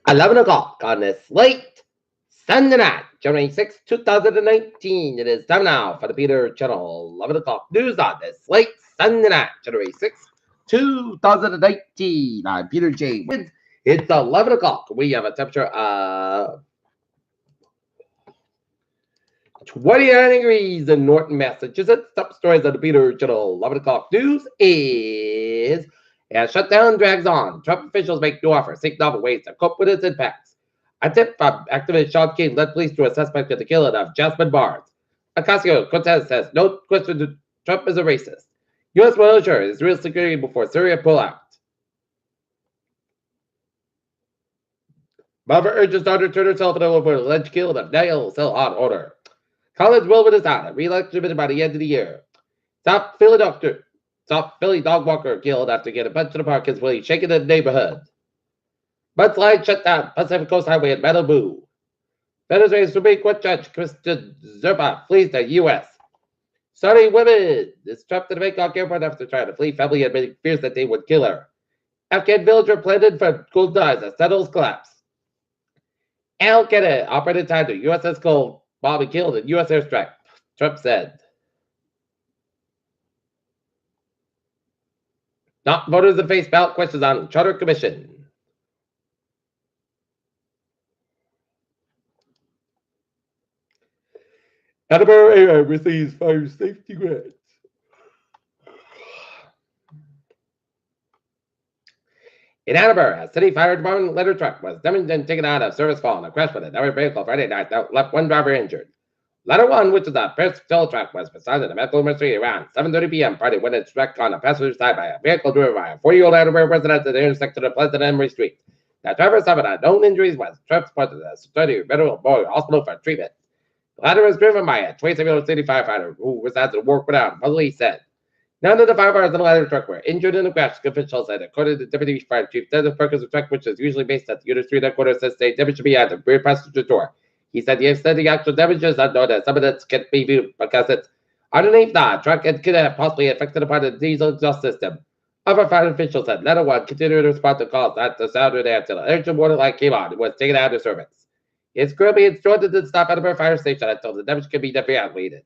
11 o'clock on this late Sunday night, January 6, 2019. It is time now for the Peter Channel 11 o'clock news on this late Sunday night, January 6, 2019. I'm Peter J. Wiggins. It's 11 o'clock. We have a temperature of 29 degrees in Norton, Massachusetts. Top stories of the Peter Channel 11 o'clock news is as shutdown drags on. Trump officials make new offers, seek novel ways to cope with its impacts. A tip from activist Sean King led police to a suspect in the killing of Jasmine Barnes. Ocasio-Cortez says no question Trump is a racist. U.S. will ensure Israel security before Syria pullout. Mother urges daughter to turn herself in over alleged killing of Daniel Cell on order. College will win his out. Re-election by the end of the year. Top Philly dog walker killed after getting punched in the park is really shaking the neighborhood. Mudslide shut down Pacific Coast Highway in Malibu. Venezuela's Supreme Court Judge Kristen Zerba flees the U.S. Saudi women is trapped in a Bangkok airport after trying to flee family admitting fears that they would kill her. Afghan villager planted for cool dies as settles collapse. Al Qaeda operated time to USS Cole bombing killed in U.S. airstrike, Trump said. Not voters to face ballot questions on Charter Commission. Edinburgh area receives fire safety grants. In Edinburgh, a city fire department letter truck was damaged and taken out of service fall in a crash with another vehicle Friday night that left one driver injured. Letter 1, which is a patrol truck, was beside the medical emergency around 7:30 p.m. Friday when it struck on the passenger side by a vehicle driven by a 40-year-old Edinburgh resident at the intersection of Pleasant and Emery Street. The driver suffered known injuries was transported to the Society Federal Memorial Hospital for treatment. The latter was driven by a 27-year-old city firefighter who was at work without, police said. None of the firefighters in the ladder truck were injured in the crash, officials said. According to Deputy Fire Chief Dennis Perkins, the truck, which is usually based at the Unit 3 headquarters, says they damage should be at the rear passenger door. He said the extent of the actual damage is unknown, and some of it can't be viewed because it's underneath the truck and could have possibly affected upon the diesel exhaust system. Other fire officials said Letter 1 continued to respond to calls at the Saturday until an urgent warning light came on and was taken out of service. It's currently instructed to stop at a fire station until the damage can be evaluated.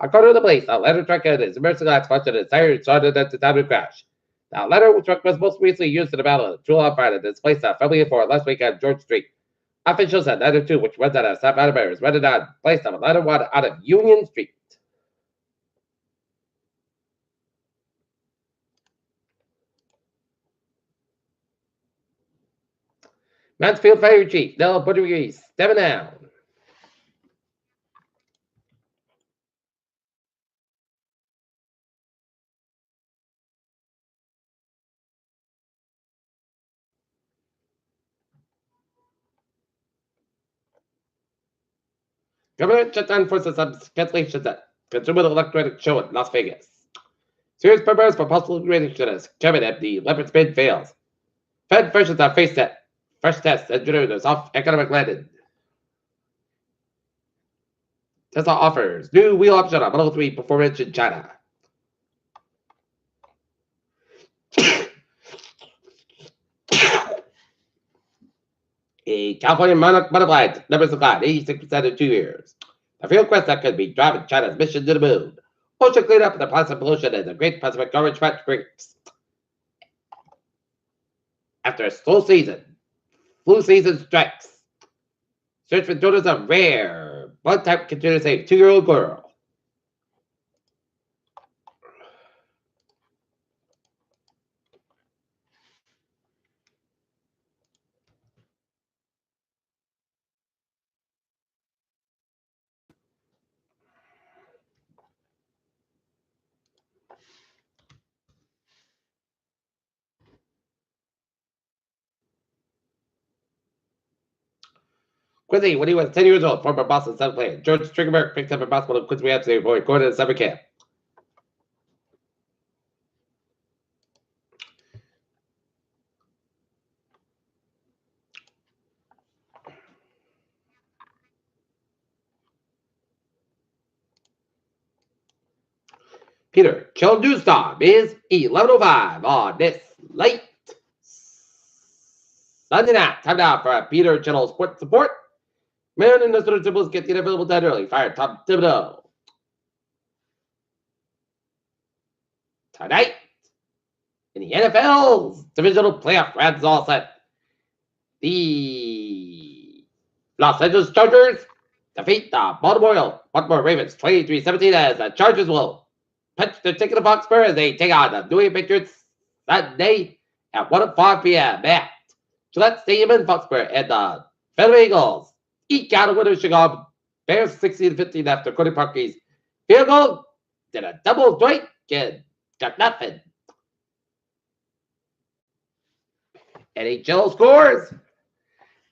According to the police, the ladder truck had its emergency lights functioned and tires started at the time of the crash. The ladder truck was most recently used in the battle of True Fire that displaced a family of four last week on George Street. Officials said ladder 2, which was at a South Edinburgh, is rented on place of ladder 1 out of Union Street. Mansfield Fire Chief Nell Budgeries stepping down. Government shutdown forces some cancellation at Consumer Electronic Show in Las Vegas. Serious purpose for possible integration as Kevin at the Leopard's bid fails. Fed versions are face test. First test engineers off economic landing. Tesla offers new wheel option on Model 3 performance in China. A California multiplied numbers declined 86% in 2 years. The field quest that could be driving China's mission to the moon. Ocean cleanup and the plastic pollution in the Great Pacific Garbage Patch. After a slow season, flu season strikes. Search for donors of rare blood type continue to save 2-year-old girl. Quincy, when he was 10 years old, former Boston Sun player George Stringenberg picked up a basketball in Quincy Ramsey before he recorded in summer camp. Peter, chill news time is 11:05 on this late Sunday night, time now for Peter Channel Sports Support. Man and the sort of triples get the available dead early. Fire Tom Thibodeau. Tonight, in the NFL's divisional playoff rounds all set. The Los Angeles Chargers defeat the Baltimore Ravens 23-17 as the Chargers will punch their ticket to Foxborough as they take on the New England Patriots Sunday at 1:05 p.m. at Gillette Stadium in Foxborough, and the Philadelphia Eagles eke out a win of Chicago Bears 16-15 after Cody Parkey's field goal. Did a double doink and got nothing. NHL scores.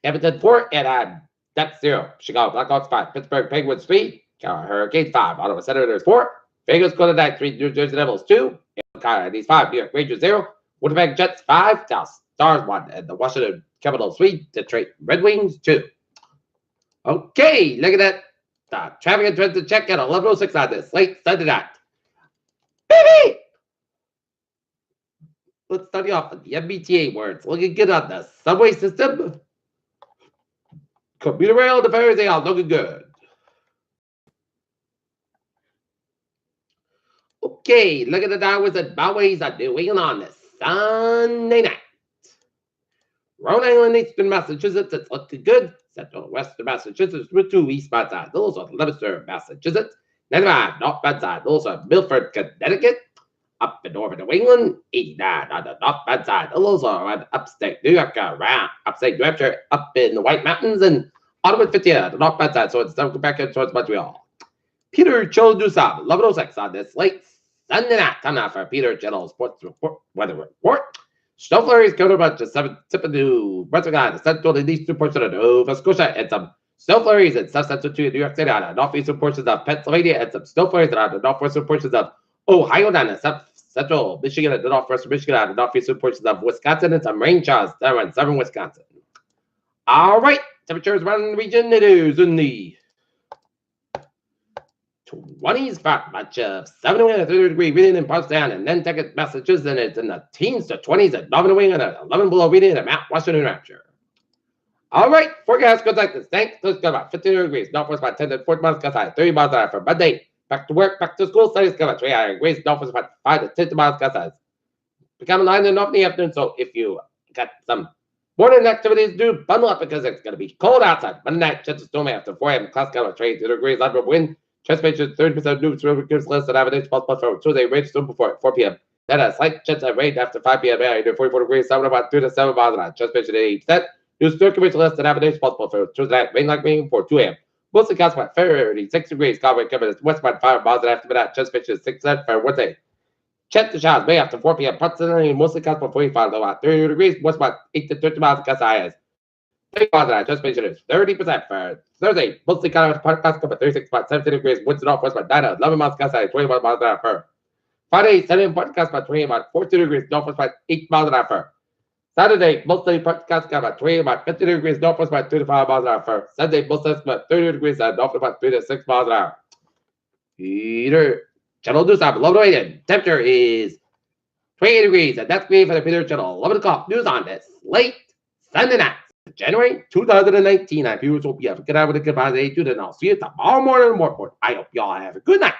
Edmonton 4 and Ducks 0. Chicago Blackhawks 5. Pittsburgh Penguins 3. Carolina Hurricanes 5. Ottawa Senators 4. Vegas Golden Knights 3. New Jersey Devils 2. Coyotes 5. New York Rangers 0. Winnipeg Jets 5. Dallas Stars 1. And the Washington Capitals 3. Detroit Red Wings 2. Okay, look at that. The traffic and transit check at 11:06 on this late Sunday night. Baby! Let's start you off with the MBTA words. Looking good on the subway system. Commuter rail, the ferries, they all looking good. Okay, look at the Dowers and Bowies are doing on this Sunday night. Rhode Island, Eastern Massachusetts, it's looking good. Central and Western Massachusetts, with 2 eastbound side. Those are Leominster, Massachusetts. 95 northbound side. Those are Milford, Connecticut. Up in northern New England, 89 on the northbound side. Those are around upstate New York, around upstate New Hampshire, up in the White Mountains, and Ottawa 50 on the northbound side. So it's time to go back in towards Montreal. Peter Chodusab, 11:06 on this late Sunday night. Time now for Peter General Sports Report, Weather Report. Snow flurries coming about to 7 tip of New Brunswick on the central and eastern portion of Nova Scotia, and some snow flurries in south central to New York City on the northeastern portions of Pennsylvania, and some snow flurries on the northwestern portions of Ohio down in south central Michigan and the northwestern Michigan on the northeastern portions of Wisconsin, and some rain showers down in southern Wisconsin. All right, temperatures around the region. It is in the 20s, much of 70 and 30 degree reading in Pottstown and Nantucket, Massachusetts, and it's in the teens to 20s at Northern New England and 11 below reading at Mount Washington, New Hampshire. All right, forecast goes like this. Thanks. Let's go about 15 degrees. Northwest about 10 to 14 miles, gust high 30 miles an hour for Monday. Back to work, back to school. Studies go about 3 degrees. Northwest about 5 to 10 miles, gust high. Become 9 in the afternoon. So if you got some morning activities to do, bundle up because it's going to be cold outside. Monday night, chance of storm after 4 a.m. Class count of 22 degrees. Upward wind. Transportation 30% news gives less than average possible for Tuesday. Rain storm before 4 p.m. Then a slight chance of rain after 5 p.m. Area 44 degrees. 7 about 3 to 7 miles an hour. Transportation 80%. News circulation less than average possible for Tuesday night. Rain like rain for 2 a.m. Mostly clouds about 36 degrees. Cloud coming west about 5 miles an hour after midnight. Transportation 6% for Wednesday. Check the showers May after 4 p.m. Possibly mostly clouds about 45 about 30 degrees. West about 8 to 30 miles gust highs. 30 miles an hour. Transportation is 30% for Thursday. Mostly clouds about 36 about 17 degrees. Winds northwest about 9 to 11 miles gust highs. 21 miles an hour for Friday. Sunday podcast about 20 about 14 degrees. Northwest about 8 miles an hour for Saturday. Mostly podcast about 20 about 50 degrees. Northwest about 35 miles an hour for Sunday. Mostly about 30 degrees. And northwest about 3 to 6 miles an hour. Peter Channel News time. 11:08 and temperature is 28 degrees. And that's me for the Peter Channel 11 o'clock news on this late Sunday night. January 2019. I viewers hope you have a good night with a good day, and I'll see you tomorrow morning. I hope y'all have a good night.